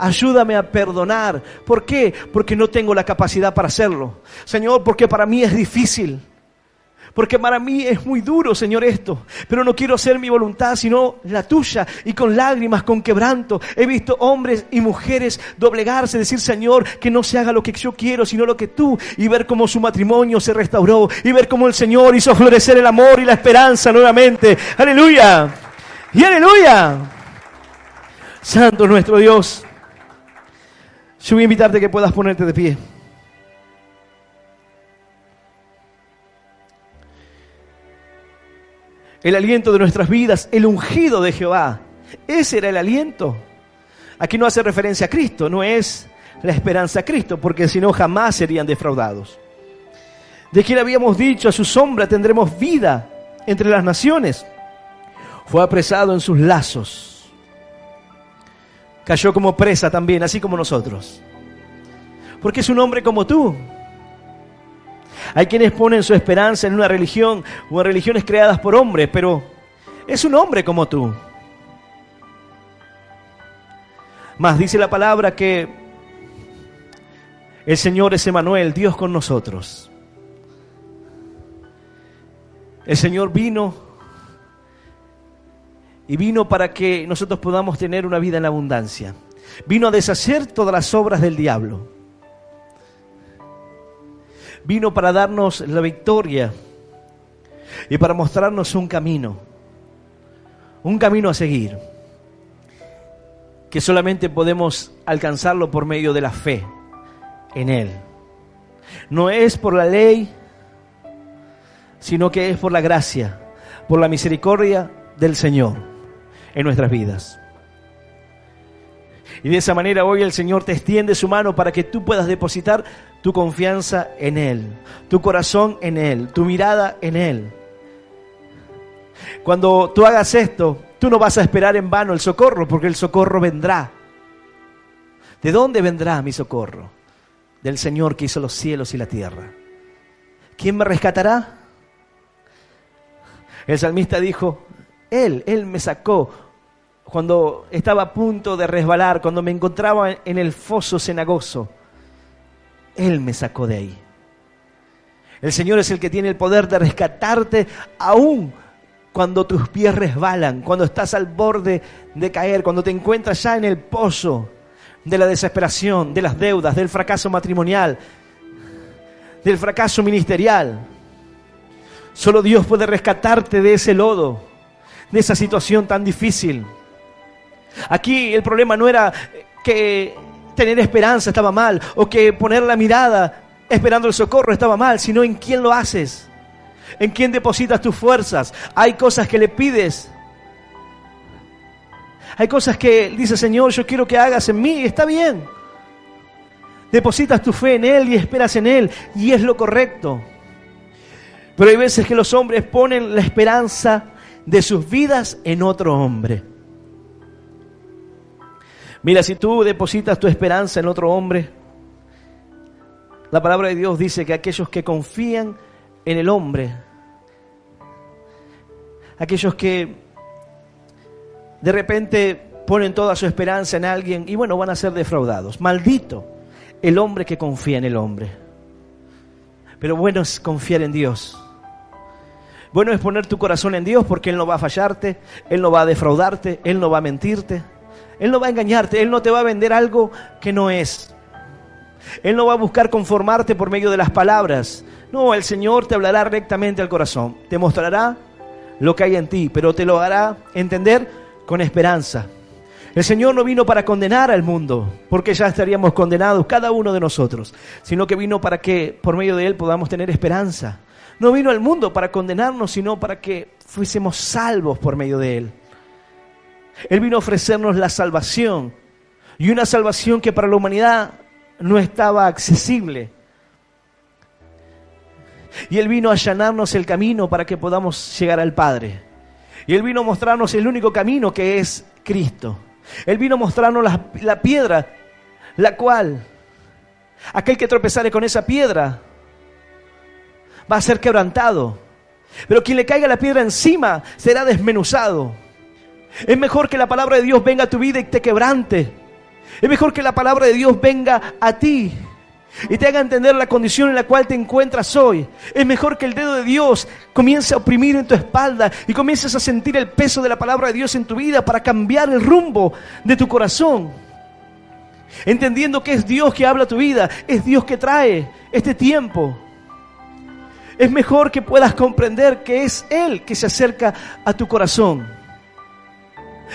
Ayúdame a perdonar. ¿Por qué? Porque no tengo la capacidad para hacerlo. Señor, porque para mí es difícil. Porque para mí es muy duro, Señor, esto. Pero no quiero hacer mi voluntad, sino la tuya. Y con lágrimas, con quebranto, he visto hombres y mujeres doblegarse, decir, Señor, que no se haga lo que yo quiero, sino lo que tú. Y ver cómo su matrimonio se restauró. Y ver cómo el Señor hizo florecer el amor y la esperanza nuevamente. ¡Aleluya! ¡Y aleluya! Santo nuestro Dios. Yo voy a invitarte a que puedas ponerte de pie. El aliento de nuestras vidas, el ungido de Jehová. Ese era el aliento. Aquí no hace referencia a Cristo, no es la esperanza a Cristo, porque si no jamás serían defraudados. De quien habíamos dicho, a su sombra tendremos vida entre las naciones. Fue apresado en sus lazos. Cayó como presa también, así como nosotros. Porque es un hombre como tú. Hay quienes ponen su esperanza en una religión o en religiones creadas por hombres, pero es un hombre como tú. Más dice la palabra que el Señor es Emmanuel, Dios con nosotros. El Señor vino para que nosotros podamos tener una vida en abundancia. Vino a deshacer todas las obras del diablo. Vino para darnos la victoria y para mostrarnos un camino a seguir, que solamente podemos alcanzarlo por medio de la fe en Él. No es por la ley, sino que es por la gracia, por la misericordia del Señor en nuestras vidas. Y de esa manera hoy el Señor te extiende su mano para que tú puedas depositar tu confianza en Él, tu corazón en Él, tu mirada en Él. Cuando tú hagas esto, tú no vas a esperar en vano el socorro, porque el socorro vendrá. ¿De dónde vendrá mi socorro? Del Señor que hizo los cielos y la tierra. ¿Quién me rescatará? El salmista dijo, Él me sacó cuando estaba a punto de resbalar, cuando me encontraba en el foso cenagoso. Él me sacó de ahí. El Señor es el que tiene el poder de rescatarte aún cuando tus pies resbalan, cuando estás al borde de caer, cuando te encuentras ya en el pozo de la desesperación, de las deudas, del fracaso matrimonial. del fracaso ministerial. Solo Dios puede rescatarte de ese lodo, de esa situación tan difícil. Aquí el problema no era que tener esperanza estaba mal, o que poner la mirada esperando el socorro estaba mal, sino en quién lo haces, en quién depositas tus fuerzas. Hay cosas que le pides, hay cosas que dice: Señor, yo quiero que hagas en mí, está bien. Depositas tu fe en Él y esperas en Él, y es lo correcto. Pero hay veces que los hombres ponen la esperanza de sus vidas en otro hombre. Mira, si tú depositas tu esperanza en otro hombre, la palabra de Dios dice que aquellos que confían en el hombre, aquellos que de repente ponen toda su esperanza en alguien, y bueno, van a ser defraudados. Maldito el hombre que confía en el hombre. Pero bueno es confiar en Dios. Bueno es poner tu corazón en Dios, porque Él no va a fallarte, Él no va a defraudarte, Él no va a mentirte, Él no va a engañarte, Él no te va a vender algo que no es. Él no va a buscar conformarte por medio de las palabras. No, el Señor te hablará rectamente al corazón, te mostrará lo que hay en ti, pero te lo hará entender con esperanza. El Señor no vino para condenar al mundo, porque ya estaríamos condenados cada uno de nosotros, sino que vino para que por medio de Él podamos tener esperanza. No vino al mundo para condenarnos, sino para que fuésemos salvos por medio de Él. Él vino a ofrecernos la salvación, y una salvación que para la humanidad no estaba accesible. Y Él vino a allanarnos el camino para que podamos llegar al Padre. Y Él vino a mostrarnos el único camino, que es Cristo. Él vino a mostrarnos la piedra, la cual aquel que tropezare con esa piedra va a ser quebrantado. Pero quien le caiga la piedra encima será desmenuzado. Es mejor que la palabra de Dios venga a tu vida y te quebrante. Es mejor que la palabra de Dios venga a ti y te haga entender la condición en la cual te encuentras hoy. Es mejor que el dedo de Dios comience a oprimir en tu espalda y comiences a sentir el peso de la palabra de Dios en tu vida para cambiar el rumbo de tu corazón. Entendiendo que es Dios que habla a tu vida, es Dios que trae este tiempo. Es mejor que puedas comprender que es Él que se acerca a tu corazón.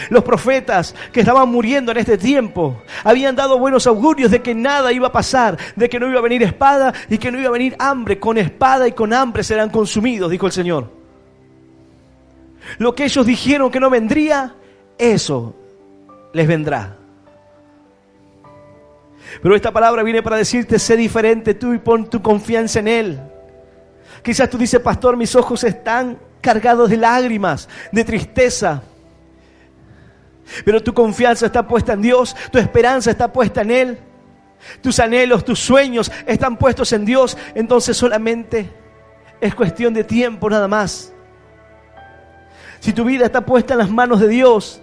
Los profetas que estaban muriendo en este tiempo habían dado buenos augurios de que nada iba a pasar, de que no iba a venir espada y que no iba a venir hambre. Con espada y con hambre serán consumidos, dijo el Señor. Lo que ellos dijeron que no vendría, eso les vendrá. Pero esta palabra viene para decirte: sé diferente tú y pon tu confianza en Él. Quizás tú dices: pastor, mis ojos están cargados de lágrimas, de tristeza. Pero tu confianza está puesta en Dios, tu esperanza está puesta en Él, tus anhelos, tus sueños están puestos en Dios. Entonces solamente es cuestión de tiempo nada más. Si tu vida está puesta en las manos de Dios,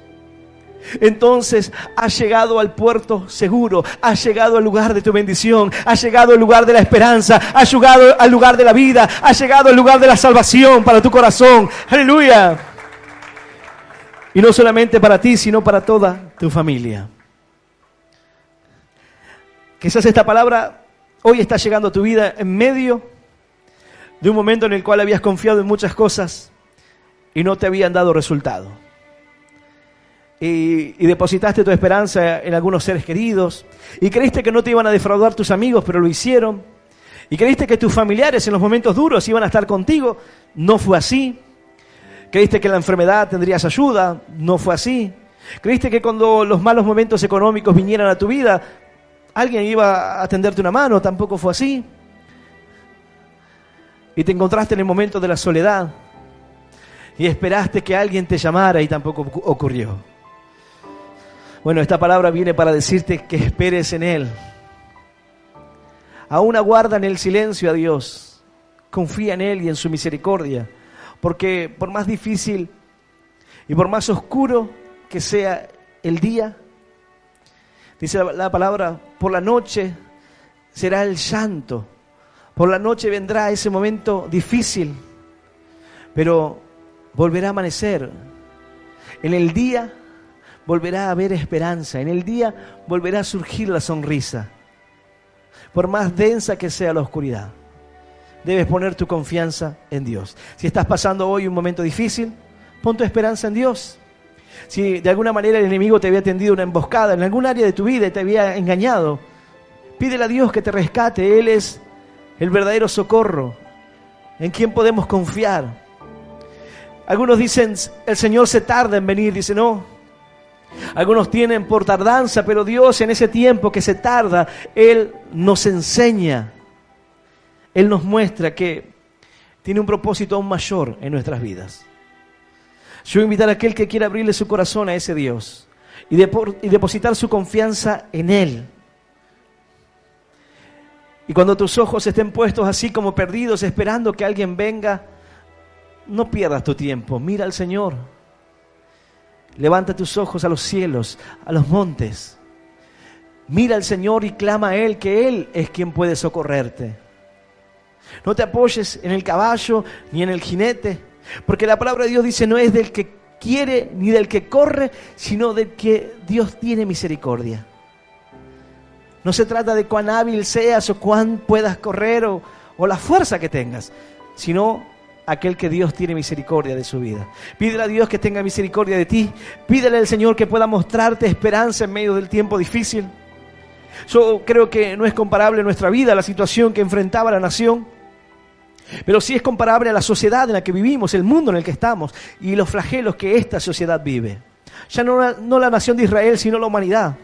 entonces has llegado al puerto seguro, has llegado al lugar de tu bendición, has llegado al lugar de la esperanza, has llegado al lugar de la vida, has llegado al lugar de la salvación para tu corazón. ¡Aleluya! Y no solamente para ti, sino para toda tu familia. Quizás esta palabra hoy está llegando a tu vida en medio de un momento en el cual habías confiado en muchas cosas y no te habían dado resultado. Y depositaste tu esperanza en algunos seres queridos y creíste que no te iban a defraudar tus amigos, pero lo hicieron. Y creíste que tus familiares en los momentos duros iban a estar contigo. No fue así. Creíste que en la enfermedad tendrías ayuda, no fue así. Creíste que cuando los malos momentos económicos vinieran a tu vida, alguien iba a tenderte una mano, tampoco fue así. Y te encontraste en el momento de la soledad y esperaste que alguien te llamara y tampoco ocurrió. Bueno, esta palabra viene para decirte que esperes en Él. Aún aguarda en el silencio a Dios. Confía en Él y en su misericordia. Porque por más difícil y por más oscuro que sea el día, dice la palabra, por la noche será el llanto, por la noche vendrá ese momento difícil, pero volverá a amanecer. En el día volverá a haber esperanza, en el día volverá a surgir la sonrisa, por más densa que sea la oscuridad. debes poner tu confianza en Dios. Si estás pasando hoy un momento difícil, pon tu esperanza en Dios. Si de alguna manera el enemigo te había tendido una emboscada en algún área de tu vida y te había engañado, pídele a Dios que te rescate. Él es el verdadero socorro en quien podemos confiar. Algunos dicen, el Señor se tarda en venir. Dice, no. Algunos tienen por tardanza, pero Dios en ese tiempo que se tarda, Él nos enseña. Él nos muestra que tiene un propósito aún mayor en nuestras vidas. Yo voy a invitar a aquel que quiera abrirle su corazón a ese Dios y depositar su confianza en Él. Y cuando tus ojos estén puestos así como perdidos, esperando que alguien venga, no pierdas tu tiempo. Mira al Señor. Levanta tus ojos a los cielos, a los montes. Mira al Señor y clama a Él, que Él es quien puede socorrerte. No te apoyes en el caballo ni en el jinete, porque la palabra de Dios dice, no es del que quiere ni del que corre, sino del que Dios tiene misericordia. No se trata de cuán hábil seas o cuán puedas correr o la fuerza que tengas, sino aquel que Dios tiene misericordia de su vida. Pídele a Dios que tenga misericordia de ti. Pídele al Señor que pueda mostrarte esperanza en medio del tiempo difícil. Yo creo que no es comparable nuestra vida a la situación que enfrentaba la nación, pero sí es comparable a la sociedad en la que vivimos, el mundo en el que estamos y los flagelos que esta sociedad vive. Ya no la nación de Israel, sino la humanidad.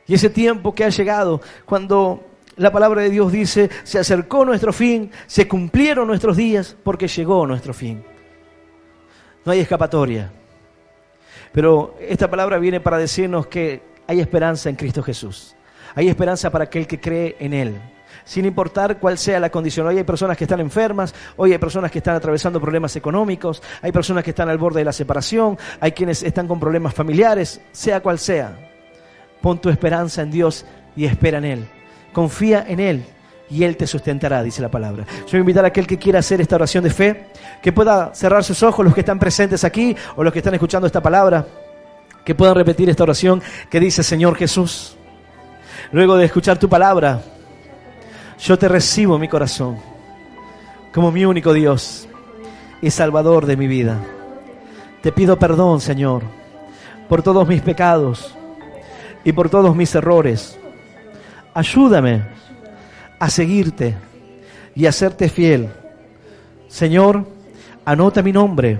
Y ese tiempo que ha llegado, cuando la palabra de Dios dice, se acercó nuestro fin, se cumplieron nuestros días, porque llegó nuestro fin. No hay escapatoria. Pero esta palabra viene para decirnos que hay esperanza en Cristo Jesús. Hay esperanza para aquel que cree en Él, sin importar cuál sea la condición. Hoy hay personas que están enfermas, hoy hay personas que están atravesando problemas económicos, hay personas que están al borde de la separación, hay quienes están con problemas familiares, sea cual sea. Pon tu esperanza en Dios y espera en Él. Confía en Él y Él te sustentará, dice la palabra. Yo voy a invitar a aquel que quiera hacer esta oración de fe, que pueda cerrar sus ojos, los que están presentes aquí o los que están escuchando esta palabra, que puedan repetir esta oración que dice, Señor Jesús, luego de escuchar tu palabra, yo te recibo en mi corazón como mi único Dios y Salvador de mi vida. Te pido perdón, Señor, por todos mis pecados y por todos mis errores. Ayúdame a seguirte y a serte fiel. Señor, anota mi nombre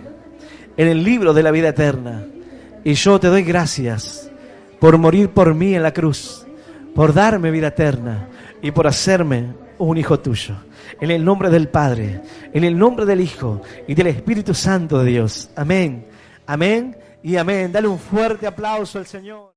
en el libro de la vida eterna. Y yo te doy gracias por morir por mí en la cruz, por darme vida eterna y por hacerme un hijo tuyo. En el nombre del Padre, en el nombre del Hijo y del Espíritu Santo de Dios. Amén, amén y amén. Dale un fuerte aplauso al Señor.